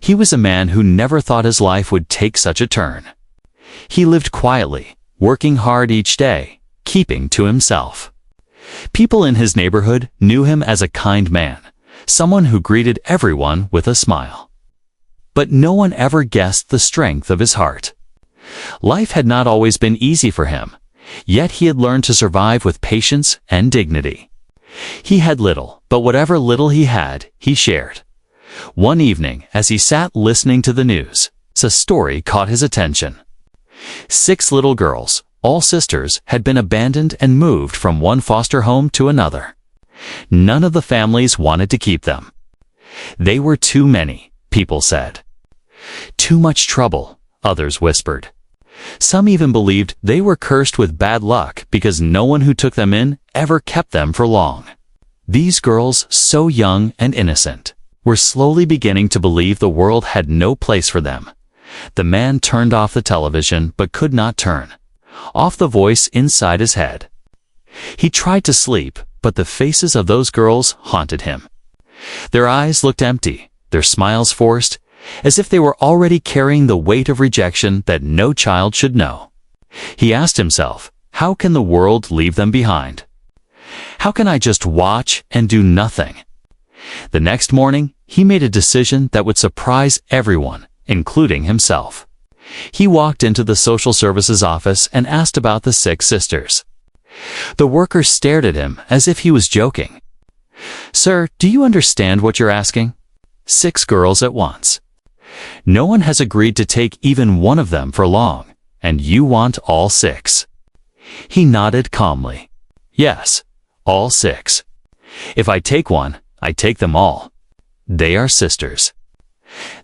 He was a man who never thought his life would take such a turn. He lived quietly, working hard each day, keeping to himself. People in his neighborhood knew him as a kind man, someone who greeted everyone with a smile. But no one ever guessed the strength of his heart. Life had not always been easy for him, yet he had learned to survive with patience and dignity. He had little, but whatever little he had, he shared. One evening, as he sat listening to the news, a story caught his attention. 6 little girls, all sisters, had been abandoned and moved from one foster home to another. None of the families wanted to keep them. They were too many, people said. Too much trouble, others whispered. Some even believed they were cursed with bad luck because no one who took them in ever kept them for long. These girls, so young and innocent, were slowly beginning to believe the world had no place for them. The man turned off the television but could not turn off the voice inside his head. He tried to sleep, but the faces of those girls haunted him. Their eyes looked empty, their smiles forced, as if they were already carrying the weight of rejection that no child should know. He asked himself, how can the world leave them behind? How can I just watch and do nothing? The next morning, he made a decision that would surprise everyone, including himself. He walked into the social services office and asked about the 6 sisters. The worker stared at him as if he was joking. "Sir, do you understand what you're asking?" 6 girls at once. "No one has agreed to take even one of them for long, and you want all 6. He nodded calmly. "Yes, all 6. If I take one, I take them all. They are sisters.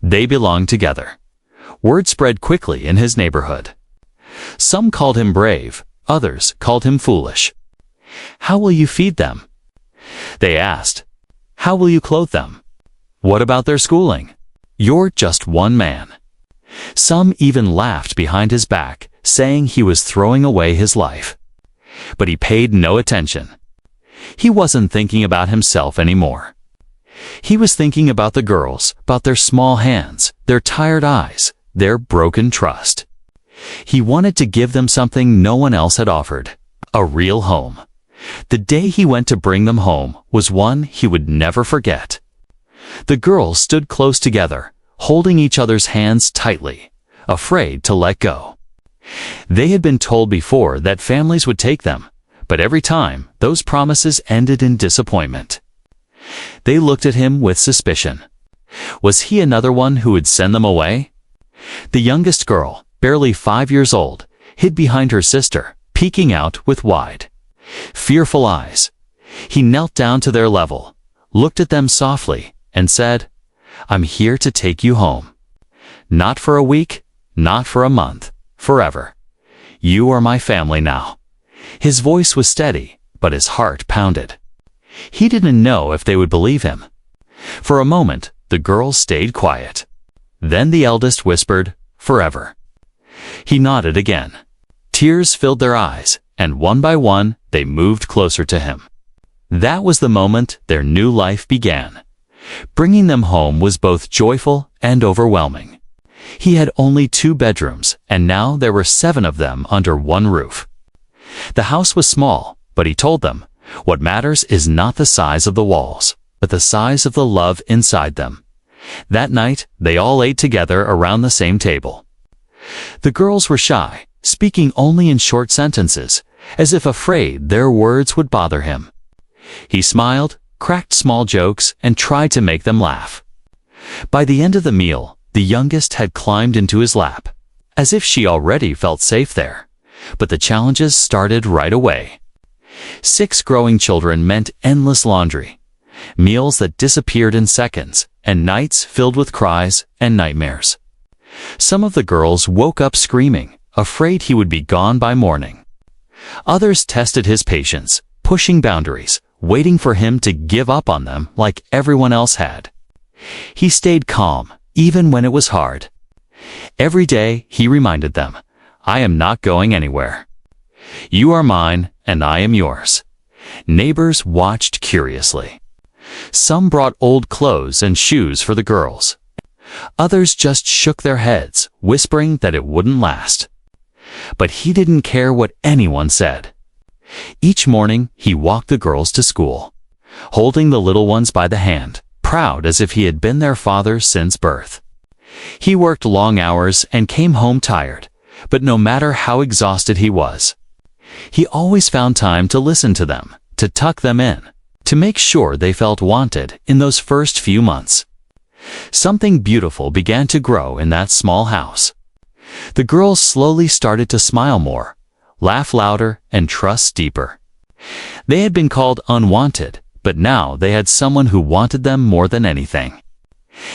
They belong together." Word spread quickly in his neighborhood. Some called him brave, others called him foolish. "How will you feed them?" they asked. "How will you clothe them? What about their schooling? You're just one man." Some even laughed behind his back, saying he was throwing away his life. But he paid no attention. He wasn't thinking about himself anymore. He was thinking about the girls, about their small hands, their tired eyes, their broken trust. He wanted to give them something no one else had offered, a real home. The day he went to bring them home was one he would never forget. The girls stood close together, holding each other's hands tightly, afraid to let go. They had been told before that families would take them, but every time those promises ended in disappointment. They looked at him with suspicion. Was he another one who would send them away? The youngest girl, barely 5 years old, hid behind her sister, peeking out with wide, fearful eyes. He knelt down to their level, looked at them softly, and said, "I'm here to take you home. Not for a week, not for a month, forever. You are my family now." His voice was steady, but his heart pounded. He didn't know if they would believe him. For a moment, the girls stayed quiet. Then the eldest whispered, "Forever." He nodded again. Tears filled their eyes, and one by one, they moved closer to him. That was the moment their new life began. Bringing them home was both joyful and overwhelming. He had only 2 bedrooms, and now there were 7 of them under one roof. The house was small, but he told them, what matters is not the size of the walls, but the size of the love inside them. That night, they all ate together around the same table. The girls were shy, speaking only in short sentences, as if afraid their words would bother him. He smiled, cracked small jokes, and tried to make them laugh. By the end of the meal, the youngest had climbed into his lap, as if she already felt safe there. But the challenges started right away. 6 growing children meant endless laundry, meals that disappeared in seconds, and nights filled with cries and nightmares. Some of the girls woke up screaming, afraid he would be gone by morning. Others tested his patience, pushing boundaries, waiting for him to give up on them like everyone else had. He stayed calm, even when it was hard. Every day, he reminded them, "I am not going anywhere. You are mine, and I am yours." Neighbors watched curiously. Some brought old clothes and shoes for the girls. Others just shook their heads, whispering that it wouldn't last. But he didn't care what anyone said. Each morning, he walked the girls to school, holding the little ones by the hand, proud as if he had been their father since birth. He worked long hours and came home tired, but no matter how exhausted he was, he always found time to listen to them, to tuck them in, to make sure they felt wanted in those first few months. Something beautiful began to grow in that small house. The girls slowly started to smile more, laugh louder, and trust deeper. They had been called unwanted, but now they had someone who wanted them more than anything.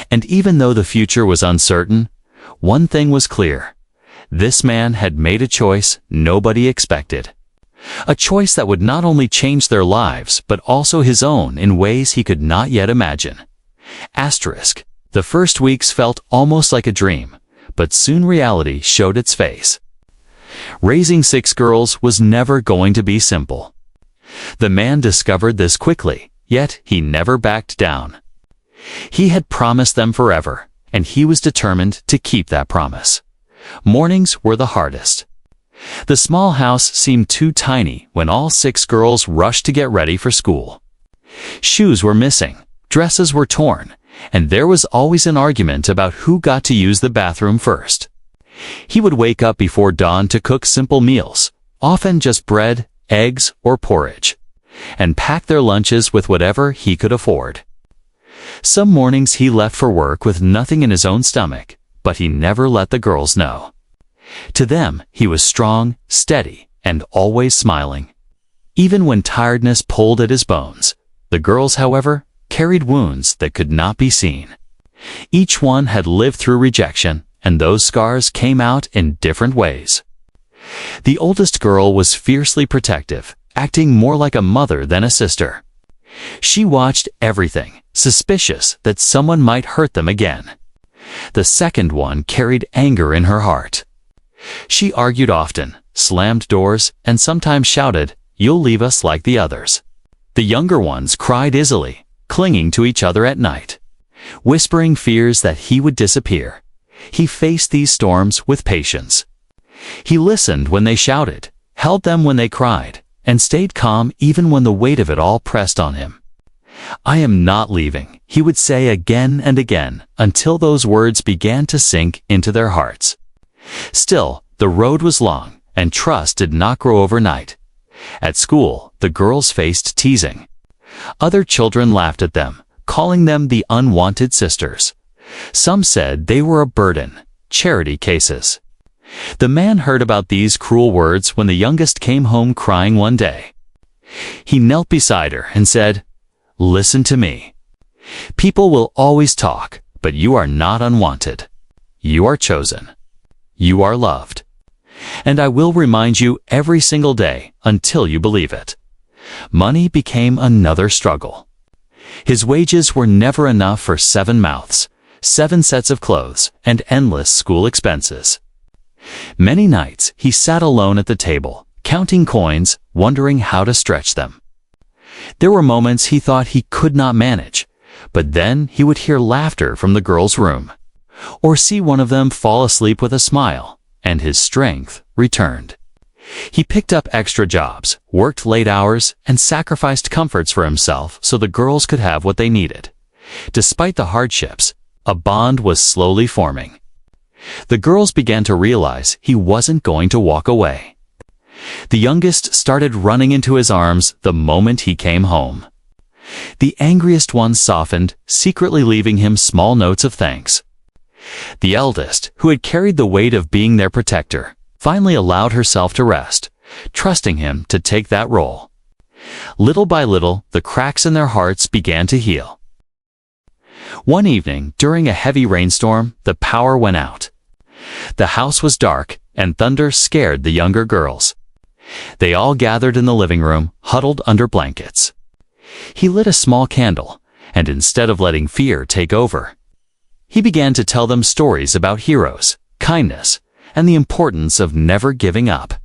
And even though the future was uncertain, one thing was clear. This man had made a choice nobody expected. A choice that would not only change their lives, but also his own in ways he could not yet imagine. Asterisk. The first weeks felt almost like a dream, but soon reality showed its face. Raising 6 girls was never going to be simple. The man discovered this quickly, yet he never backed down. He had promised them forever, and he was determined to keep that promise. Mornings were the hardest. The small house seemed too tiny when all 6 girls rushed to get ready for school. Shoes were missing, dresses were torn, and there was always an argument about who got to use the bathroom first. He would wake up before dawn to cook simple meals, often just bread, eggs, or porridge, and pack their lunches with whatever he could afford. Some mornings he left for work with nothing in his own stomach, but he never let the girls know. To them, he was strong, steady, and always smiling. Even when tiredness pulled at his bones, the girls, however, carried wounds that could not be seen. Each one had lived through rejection, and those scars came out in different ways. The oldest girl was fiercely protective, acting more like a mother than a sister. She watched everything, suspicious that someone might hurt them again. The second one carried anger in her heart. She argued often, slammed doors, and sometimes shouted, "You'll leave us like the others." The younger ones cried easily, clinging to each other at night, whispering fears that he would disappear. He faced these storms with patience. He listened when they shouted, held them when they cried, and stayed calm even when the weight of it all pressed on him. "I am not leaving," he would say again and again, until those words began to sink into their hearts. Still, the road was long, and trust did not grow overnight. At school, the girls faced teasing. Other children laughed at them, calling them the unwanted sisters. Some said they were a burden, charity cases. The man heard about these cruel words when the youngest came home crying one day. He knelt beside her and said, "Listen to me. People will always talk, but you are not unwanted. You are chosen. You are loved. And I will remind you every single day until you believe it." Money became another struggle. His wages were never enough for 7 mouths, 7 sets of clothes, and endless school expenses. Many nights he sat alone at the table, counting coins, wondering how to stretch them. There were moments he thought he could not manage, but then he would hear laughter from the girls' room, or see one of them fall asleep with a smile, and his strength returned. He picked up extra jobs, worked late hours, and sacrificed comforts for himself so the girls could have what they needed. Despite the hardships, a bond was slowly forming. The girls began to realize he wasn't going to walk away. The youngest started running into his arms the moment he came home. The angriest one softened, secretly leaving him small notes of thanks. The eldest, who had carried the weight of being their protector, finally allowed herself to rest, trusting him to take that role. Little by little, the cracks in their hearts began to heal. One evening, during a heavy rainstorm, the power went out. The house was dark, and thunder scared the younger girls. They all gathered in the living room, huddled under blankets. He lit a small candle, and instead of letting fear take over, he began to tell them stories about heroes, kindness, and the importance of never giving up.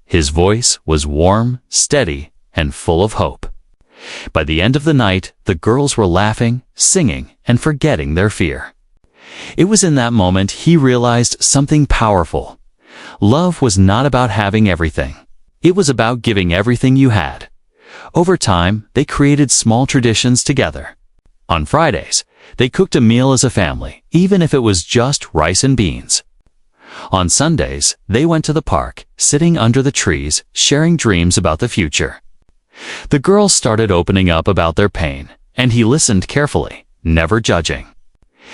His voice was warm, steady, and full of hope. By the end of the night, the girls were laughing, singing, and forgetting their fear. It was in that moment he realized something powerful. Love was not about having everything. It was about giving everything you had. Over time, they created small traditions together. On Fridays, they cooked a meal as a family, even if it was just rice and beans. On Sundays, they went to the park, sitting under the trees, sharing dreams about the future. The girls started opening up about their pain, and he listened carefully, never judging.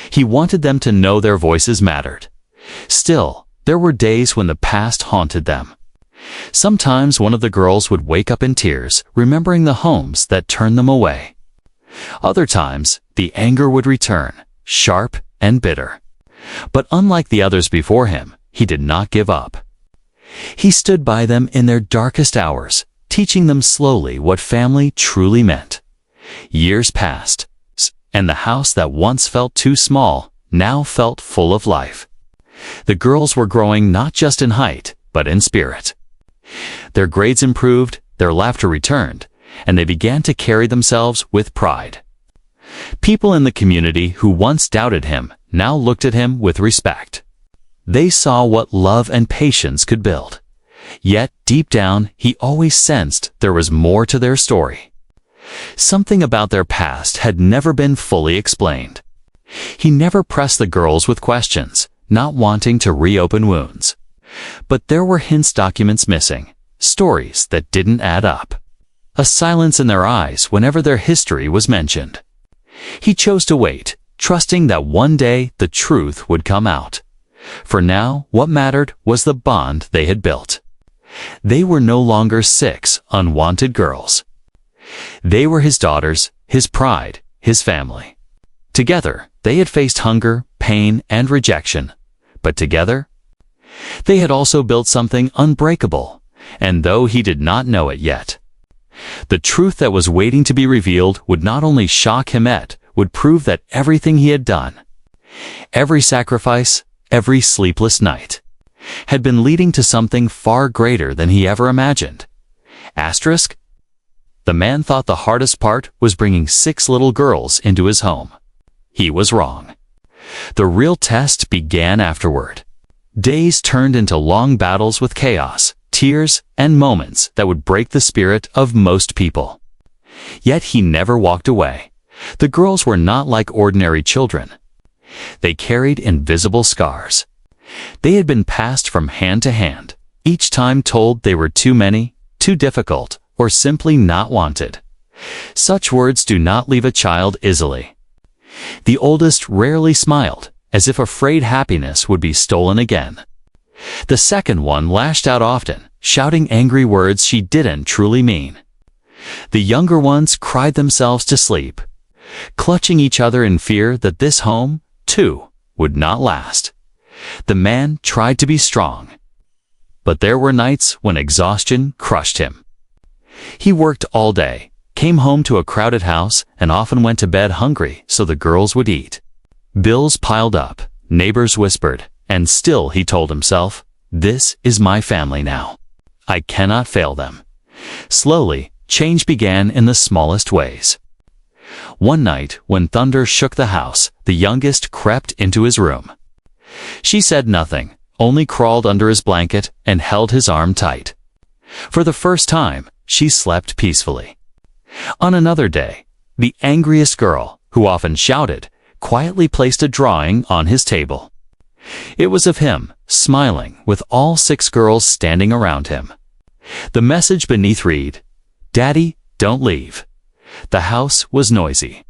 He wanted them to know their voices mattered. Still, there were days when the past haunted them. Sometimes one of the girls would wake up in tears, remembering the homes that turned them away. Other times, the anger would return, sharp and bitter. But unlike the others before him, he did not give up. He stood by them in their darkest hours, teaching them slowly what family truly meant. Years passed, and the house that once felt too small now felt full of life. The girls were growing not just in height, but in spirit. Their grades improved, their laughter returned, and they began to carry themselves with pride. People in the community who once doubted him now looked at him with respect. They saw what love and patience could build. Yet, deep down, he always sensed there was more to their story. Something about their past had never been fully explained. He never pressed the girls with questions, not wanting to reopen wounds. But there were documents missing, stories that didn't add up. A silence in their eyes whenever their history was mentioned. He chose to wait, trusting that one day the truth would come out. For now, what mattered was the bond they had built. They were no longer 6 unwanted girls. They were his daughters, his pride, his family. Together, they had faced hunger, pain, and rejection. But together, they had also built something unbreakable, and though he did not know it yet, the truth that was waiting to be revealed would not only shock him, it would prove that everything he had done, every sacrifice, every sleepless night, had been leading to something far greater than he ever imagined. Asterisk. The man thought the hardest part was bringing 6 little girls into his home. He was wrong. The real test began afterward. Days turned into long battles with chaos, tears, and moments that would break the spirit of most people. Yet he never walked away. The girls were not like ordinary children. They carried invisible scars. They had been passed from hand to hand, each time told they were too many, too difficult, or simply not wanted. Such words do not leave a child easily. The oldest rarely smiled, as if afraid happiness would be stolen again. The second one lashed out often, shouting angry words she didn't truly mean. The younger ones cried themselves to sleep, clutching each other in fear that this home, too, would not last. The man tried to be strong, but there were nights when exhaustion crushed him. He worked all day, came home to a crowded house, and often went to bed hungry so the girls would eat. Bills piled up, neighbors whispered, and still he told himself, "This is my family now. I cannot fail them." Slowly, change began in the smallest ways. One night, when thunder shook the house, the youngest crept into his room. She said nothing, only crawled under his blanket and held his arm tight. For the first time, she slept peacefully. On another day, the angriest girl, who often shouted, quietly placed a drawing on his table. It was of him, smiling, with all 6 girls standing around him. The message beneath read, "Daddy, don't leave." The house was noisy,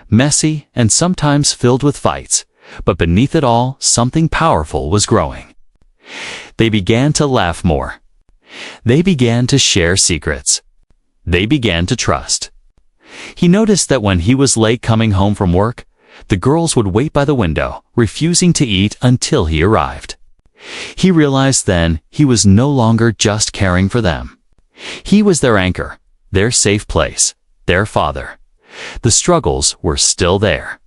messy, and sometimes filled with fights, but beneath it all, something powerful was growing. They began to laugh more. They began to share secrets. They began to trust. He noticed that when he was late coming home from work, the girls would wait by the window, refusing to eat until he arrived. He realized then he was no longer just caring for them. He was their anchor, their safe place, their father. The struggles were still there.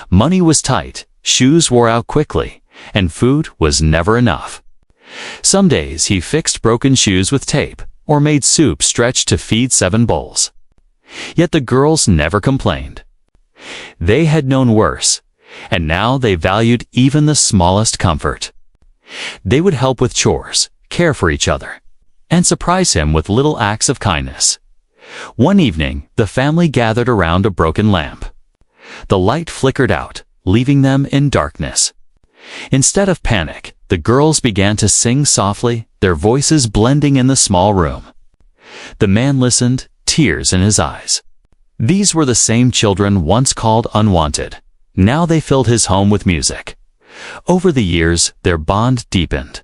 Money was tight, shoes wore out quickly, and food was never enough. Some days he fixed broken shoes with tape, or made soup stretch to feed 7 bowls. Yet the girls never complained. They had known worse. And now they valued even the smallest comfort. They would help with chores, care for each other, and surprise him with little acts of kindness. One evening, the family gathered around a broken lamp. The light flickered out, leaving them in darkness. Instead of panic, the girls began to sing softly, their voices blending in the small room. The man listened, tears in his eyes. These were the same children once called unwanted. Now they filled his home with music. Over the years, their bond deepened.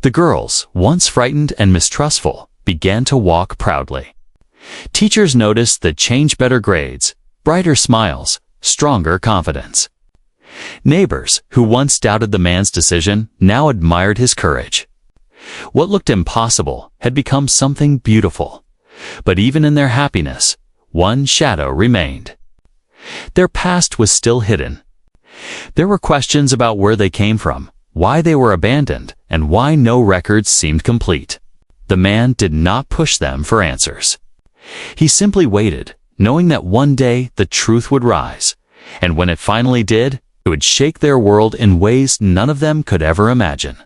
The girls, once frightened and mistrustful, began to walk proudly. Teachers noticed the change: better grades, brighter smiles, stronger confidence. Neighbors, who once doubted the man's decision, now admired his courage. What looked impossible had become something beautiful. But even in their happiness, one shadow remained. Their past was still hidden. There were questions about where they came from, why they were abandoned, and why no records seemed complete. The man did not push them for answers. He simply waited, knowing that one day the truth would rise, and when it finally did, it would shake their world in ways none of them could ever imagine.